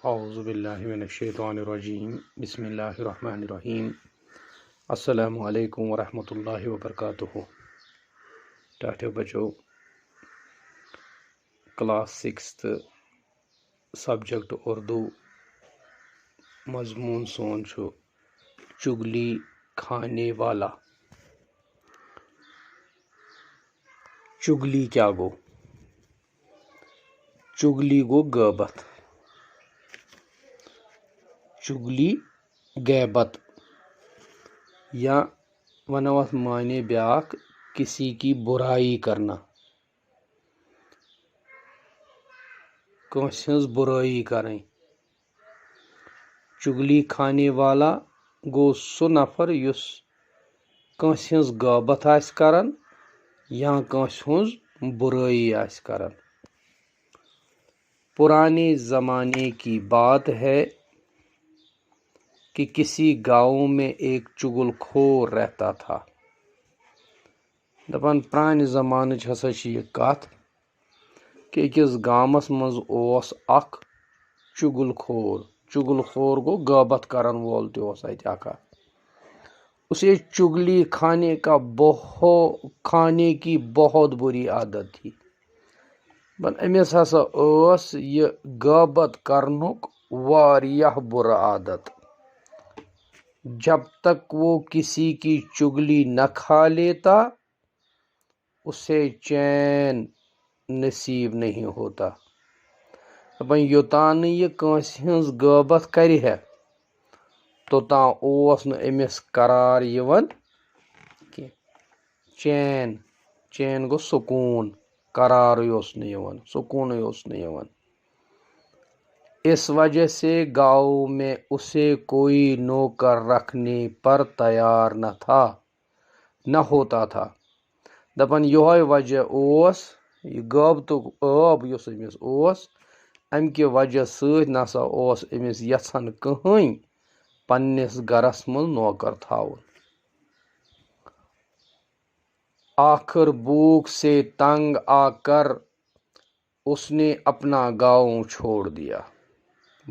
اعوذ باللہ من الشیطان الرجیم بسم اللہ الرحمن الرحیم السلام علیکم ورحمۃ اللہ وبرکاتہ۔ ٹاٹھے بچو، کلاس 6 سبجیکٹ اردو، مضمون سون چھو چغلی کھانے والا۔ چغلی کیا گو؟ چغلی گو غیبت، چغلی غیبت، یا ونو اتھ معنی بیاکھ کسی کی برائی کرنا، کٲنٛسہِ ہٕنٛز برائی کریں۔ چغلی کھانے والا گو سُہ نفر یُس کٲنٛسہِ ہٕنٛز غیبت آسہِ کران یا کٲنٛسہِ ہٕنٛز برائی آسہِ کران۔ پرانے زمانے کی بات ہے کہ کسی گاؤں میں ایک چغل خور رہتا تھا۔ دپان پرانہِ زمانٕچ ہسا چھِ یہِ کتھ کہ أکِس گامس منٛز اوس اکھ چغل خور۔ چغل خور گو غیبت کرن وول تہِ اوس اتہِ اکھ۔ اسے چغلی کھانے کی بہت بری عادت تھی۔ أمِس ہسا ٲس یہِ غیبت کرنُک واریاہ بُرٕ عادت۔ جب تک وہ کسی کی چغلی نہ کھا لیتا اسے چین نصیب نہیں ہوتا۔ دپان یوتان نہٕ یہِ کٲنٛسہِ ہٕنٛز غیبت کرِ ہے توٚتام اوس نہٕ أمِس قرار یِوان کینٛہہ۔ چین گوٚو سکوٗن، قرارٕے اوس نہٕ یِوان، سکوٗنٕے اوس نہٕ یِوان۔ اس وجہ سے گاؤں میں اسے کوئی نوکر رکھنے پر تیار نہ ہوتا تھا۔ دپان یہوے وجہ اوس یہِ غیبتُک عٲب یُس أمِس اوس، امہِ کہِ وجہ سۭتۍ نسا اوس أمِس یژھان کٕہٕنۍ پننِس گرس منٛز نوکر تھاوُن۔ آخر بھوک سے تنگ آ کر اس نے اپنا گاؤں چھوڑ دیا۔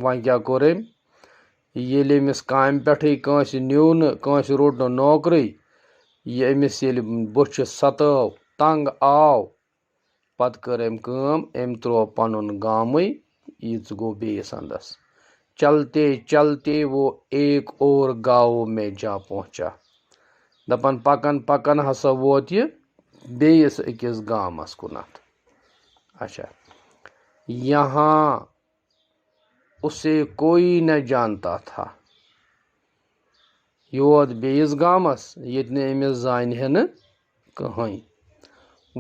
وۄنۍ کیٛاہ کوٚر أمۍ؟ ییٚلہِ أمِس کامہِ پٮ۪ٹھٕے کٲنٛسہِ نیوٗ نہٕ، کٲنٛسہِ روٚٹ نہٕ نوکرٕے، یہِ أمِس ییٚلہِ بُتھِ ستٲو، تنگ آو، پتہٕ کٔر أمۍ کٲم، أمۍ ترٛوو پنُن گامٕے، یِژ گوٚو بیٚیِس انٛدس۔ چلتے چلتے وہ ایک اور گاؤں میں جا پہنچا۔ دپان پکان پکان ہسا ووت یہِ بیٚیِس أکِس گامس کُنتھ۔ اچھا، یہاں اسے کوئی نہ جانتا تھا۔ یہِ ووت بیٚیِس گامس ییٚتہِ نہٕ أمِس زانہِ ہے نہٕ کٕہٕنۍ۔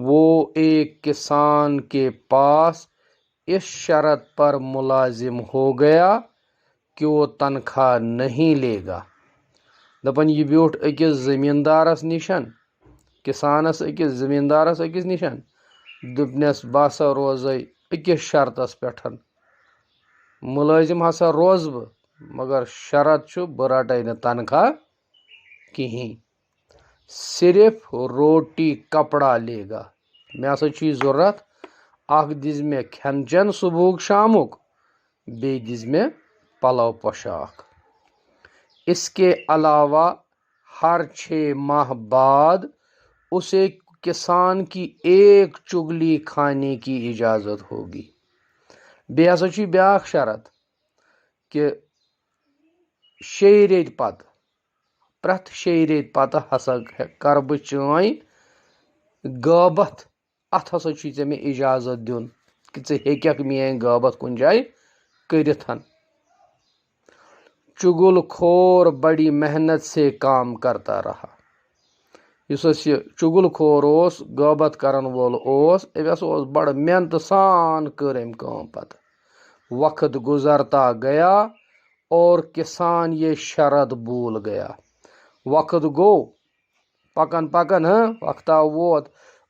وہ ایک کسان کے پاس اس شرط پر ملازم ہو گیا کہ وہ تنخواہ نہیں لے گا۔ دپان یہِ بیوٗٹھ أکِس زمیٖندارس نِشن، کسانس أکِس زمیٖندارس أکِس نِشن، دوٚپنس بہٕ ہسا روزے أکِس شرطس پٮ۪ٹھ، ملٲزم ہسا روزٕ بہٕ مگر شرط چھُ بہٕ رٹے نہٕ تنخواہ کِہیٖنۍ، صرف روٹی کپڑا لے گا۔ مےٚ ہسا چھُے ضروٗرت اکھ دِزِ مےٚ کھٮ۪ن چٮ۪ن صبحُک شامُک، بیٚیہِ دِزِ مےٚ پلو پوشاک۔ اس کے علاوہ ہر 6 ماہ بعد اسے کسان کی ایک چغلی کھانے کی اجازت ہوگی۔ بیٚیہِ ہسا چھُے بیٛاکھ شرط کہ 6 رٮ۪تۍ پتہٕ، پرٛٮ۪تھ 6 رٮ۪تۍ پتہٕ ہسا کرٕ بہٕ چٲنۍ غیبت، اتھ ہسا چھُے ژےٚ مےٚ اجازت دیُن کہ ژٕ ہیٚککھ میٲنۍ غیبت کُنہِ جایہِ کٔرِتھ۔ چغل خور بڑی محنت سے کام کرتا رہا۔ یُس اَسہِ یہِ چغل خور اوس، غیبت کرن وول اوس، أمۍ ہسا اوس بڑٕ محنتہٕ سان کٔر أمۍ کٲم پتہٕ۔ وقت گزرتا گیا اور کسان یہ شرط بھول گیا۔ وقت گوٚو، پکان پکان وقتا ووت،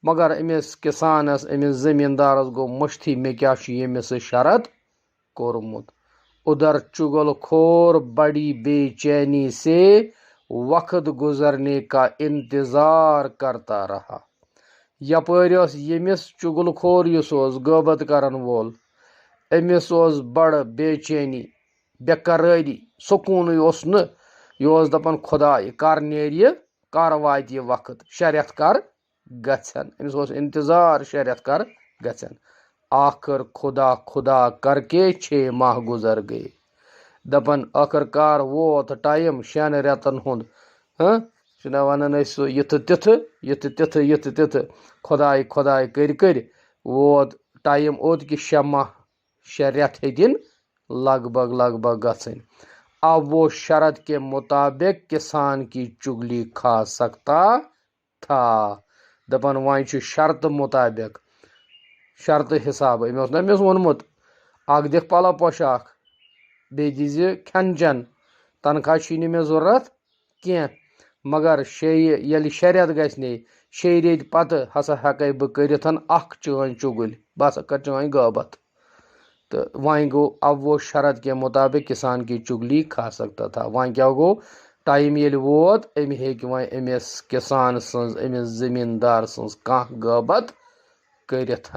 مگر أمِس کسانس، أمِس زمیٖندارس گوٚو مٔشتھٕے مےٚ کیٛاہ چھُ ییٚمِس سۭتۍ شرط کوٚرمُت۔ ادھر چغل خور بڑی بے چینی سے وقت گزرنے کا انتظار کرتا رہا۔ یپٲرۍ ٲس ییٚمِس چغل خور یُس اوس، غیبت کرن وول، أمِس اوس بڑٕ بے چینی بے قرٲری سکوٗنٕے اوس نہٕ یہِ اوس دَپان خۄداے کر نیرِ یہِ کر واتہِ یہِ وقت شےٚ رٮ۪تھ کر گژھن أمِس اوس انتظار شےٚ رٮ۪تھ کر گژھن آخر خدا خدا کر کے 6 ماہ گُزر گٔے دَپان ٲخٕر کار ووت ٹایم 6 رٮ۪تن ہُنٛد چھِنہ وَنان أسۍ سُہ یِتھٕ تِتھٕ خۄداے خۄداے کٔرۍ ووت ٹایم اوٚت کہِ 6 ماہ 6 رٮ۪تھ ہیٚتِن لگ بھگ گژھٕنۍ اب وہ شرط کے مطابق کسان کی چگلی کھا سکتا تھا دَپان وۄنۍ چھُ شرطہٕ مُطابق شرطہٕ حِساب أمۍ اوس نہ أمِس ووٚنمُت اکھ دِکھ پَلو پوشاک بیٚیہِ دِزِ کھٮ۪ن چٮ۪ن تنخواہ چھی نہٕ مےٚ ضوٚرتھ کینٛہہ مگر ییٚلہِ 6 رٮ۪تھ گژھِ 6 رٮ۪تۍ پتہٕ ہسا ہٮ۪کَے بہٕ کٔرِتھ اکھ چٲنۍ چُگٕلۍ بہٕ ہسا کَرٕ چٲنۍ غٲبت تہٕ وۄنۍ گوٚو اب وہ شرط کے مطابق کسان کی چُگلی کھا سکتا تھا وۄنۍ کیٛاہ گوٚو ٹایم ییٚلہِ ووت أمۍ ہیٚکہِ وۄنۍ أمِس کِسان سٕنٛز أمِس زٔمیٖندار سٕنٛز کانٛہہ غٲبت کٔرِتھ